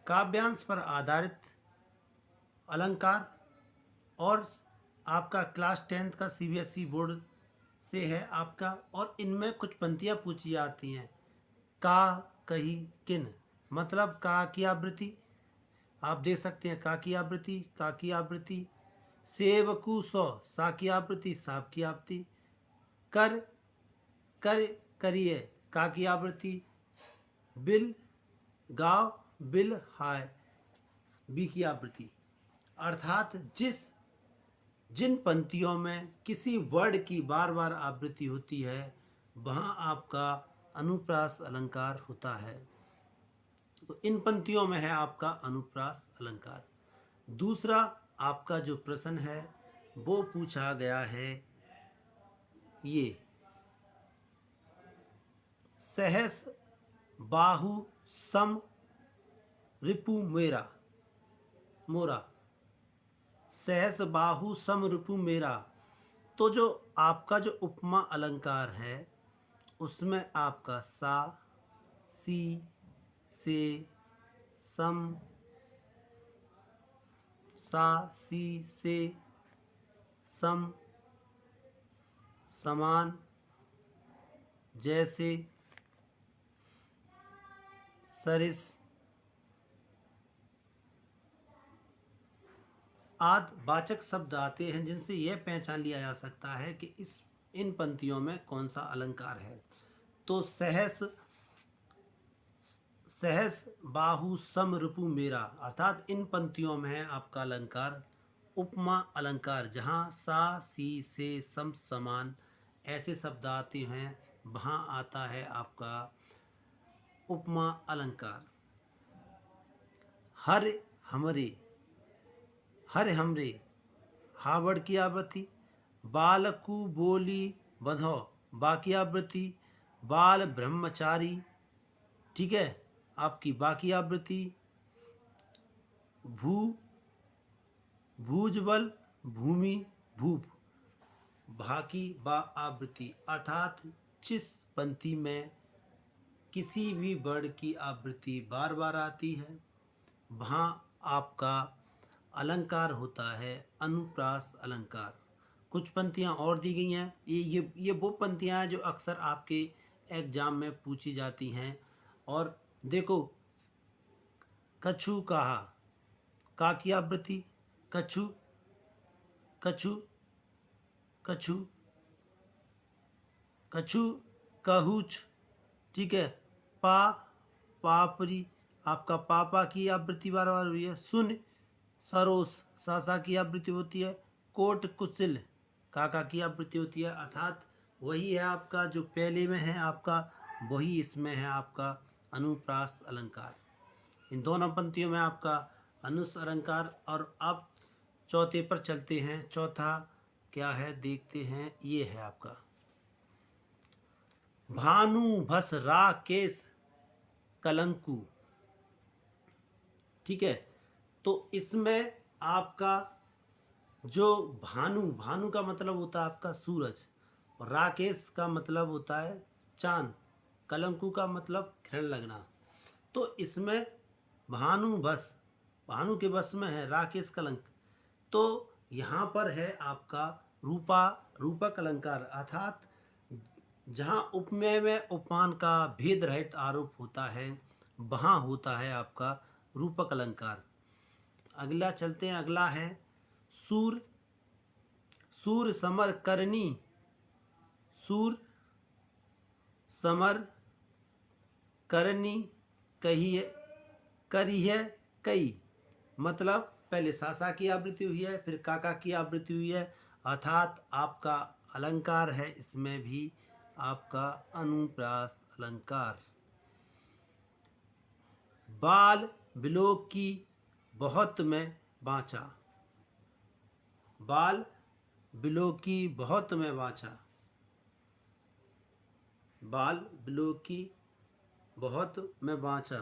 काव्यांश पर आधारित अलंकार और आपका क्लास 10th का सीबीएसई बोर्ड से है आपका। और इनमें कुछ पंक्तियाँ पूछी जाती हैं। का, कही, किन, मतलब का की आवृत्ति आप देख सकते हैं। का की आवृत्ति, का की आवृत्ति। सेव कु सौ, सा की आवृत्ति, साप की आवृत्ति। कर, कर, करिए, का की आवृत्ति। बिल, गाओ, बिल, हाय, बी की आवृत्ति। अर्थात जिन पंक्तियों में किसी वर्ड की बार बार आवृत्ति होती है वहाँ आपका अनुप्रास अलंकार होता है। तो इन पंक्तियों में है आपका अनुप्रास अलंकार। दूसरा आपका जो प्रश्न है वो पूछा गया है ये, सहस बाहु सम रिपु मेरा मोरा। सहस बाहु सम रिपु मेरा। तो जो आपका जो उपमा अलंकार है उसमें आपका सा, सी, से, सम, सा, सी, से, सम, समान, जैसे, सरिस आदि वाचक शब्द आते हैं जिनसे यह पहचान लिया जा सकता है कि इन पंक्तियों में कौन सा अलंकार है। तो सहस बाहु सम रिपु मेरा, अर्थात इन पंक्तियों में है आपका अलंकार उपमा अलंकार। जहाँ सा, सी, से, सम, समान ऐसे शब्द आते हैं वहाँ आता है आपका उपमा अलंकार। हर हमरे, हर हमरे, हावड़ की आवृत्ति। बालकु बोली बधो, बा की आवृत्ति। बाल ब्रह्मचारी, ठीक है, आपकी बा की आवृत्ति। भूजबल भूमि भूप, भा की बा आवृत्ति। अर्थात जिस पंक्ति में किसी भी वर्ड की आवृत्ति बार बार आती है वहाँ आपका अलंकार होता है अनुप्रास अलंकार। कुछ पंक्तियाँ और दी गई हैं। ये वो पंक्तियाँ हैं जो अक्सर आपके एग्जाम में पूछी जाती हैं। और देखो, कछु कहा, का की आवृत्ति। कछु, कछु, कछु, कछु, कहूच, ठीक है। पा, पापरी, आपका पापा की आवृत्ति बार बार हुई है। सुन, सरोस, सासा की आवृत्ति होती है। कोट कुचिल, काका की आवृत्ति होती है। अर्थात वही है आपका जो पहले में है आपका, वही इसमें है आपका अनुप्रास अलंकार। इन दोनों पंक्तियों में आपका अनुस अलंकार। और अब चौथे पर चलते हैं। चौथा क्या है देखते हैं। ये है आपका भानु भस रा केस कलंकु, ठीक है। तो इसमें आपका जो भानु का मतलब होता है आपका सूरज, और राकेश का मतलब होता है चांद, कलंकु का मतलब ग्रहण लगना। तो इसमें भानु के बस में है राकेश कलंक। तो यहाँ पर है आपका रूपक अलंकार। अर्थात जहाँ उपमेय में उपमान का भेद रहित आरोप होता है वहाँ होता है आपका रूपक अलंकार। अगला चलते हैं। अगला है सूर समर करनी, सूर समर करनी करी है कई, मतलब पहले सासा की आवृत्ति हुई है फिर काका की आवृत्ति हुई है। अर्थात आपका अलंकार है इसमें भी आपका अनुप्रास अलंकार। बाल बिलोक की बहुत में बाँचा, बाल बिलोक की बहुत में बाँचा, बाल बिलोक की बहुत में बाँचा।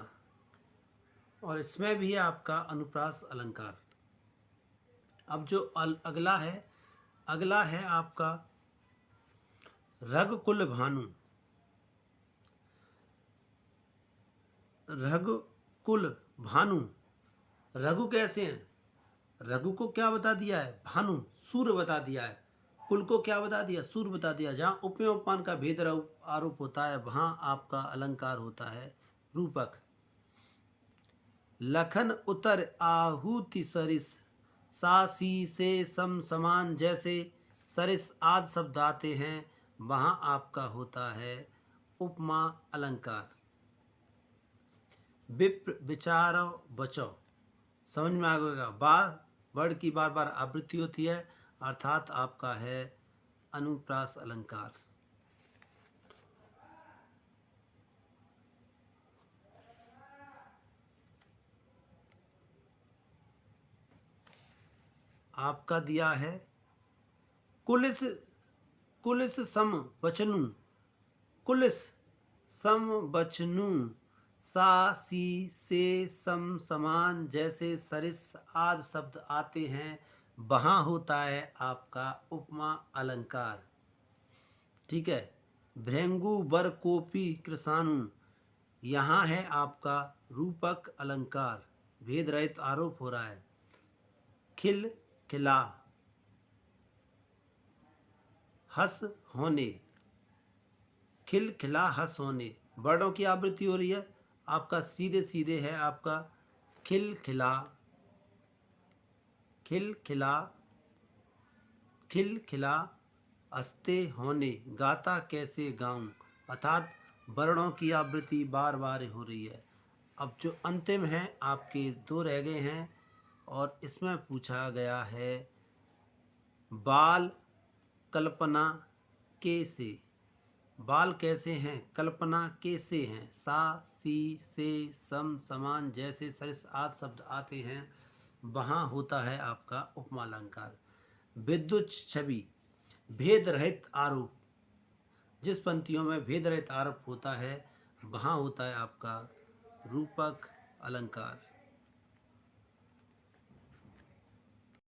और इसमें भी है आपका अनुप्रास अलंकार। अब जो अगला है आपका रघुकुल भानु। रघुकुल भानु। रघु कैसे हैं? रघु को क्या बता दिया है? भानु, सूर्य बता दिया है। कुल को क्या बता दिया? सूर्य बता दिया। जहाँ उपमेय उपमान का भेद आरोप होता है वहाँ आपका अलंकार होता है रूपक। लखन उतर आहुति सरिस, सा सी से सम समान जैसे सरिस आदि शब्द आते हैं वहाँ आपका होता है उपमा अलंकार। विप्र विचारो बचो, समझ में आ गएगा। वर्ड की बार बार आवृत्ति होती है अर्थात आपका है अनुप्रास अलंकार। आपका दिया है कुलिस सम वचनु, कुलिस सम वचनु, सा सी से सम समान जैसे सरिस आदि शब्द आते हैं वहाँ होता है आपका उपमा अलंकार। ठीक है। भृंगु वर कोपी कृषाणु, यहाँ है आपका रूपक अलंकार। भेद रहित आरोप हो रहा है। खिल खिला, हंस होने, खिल खिला हंस होने, वर्णों की आवृत्ति हो रही है। आपका सीधे सीधे है आपका खिल खिला, खिल खिला, खिल खिला, हंसते होने, गाता कैसे गाऊं, अर्थात वर्णों की आवृत्ति बार बार हो रही है। अब जो अंतिम है आपके दो रह गए हैं और इसमें पूछा गया है बाल कल्पना कैसे। बाल कैसे हैं? कल्पना कैसे हैं? सा सी से सम समान जैसे सरिस आदि शब्द आते हैं वहाँ होता है आपका उपमा अलंकार। विद्युत छवि, भेद रहित आरोप, जिस पंक्तियों में भेद रहित आरोप होता है वहाँ होता है आपका रूपक अलंकार।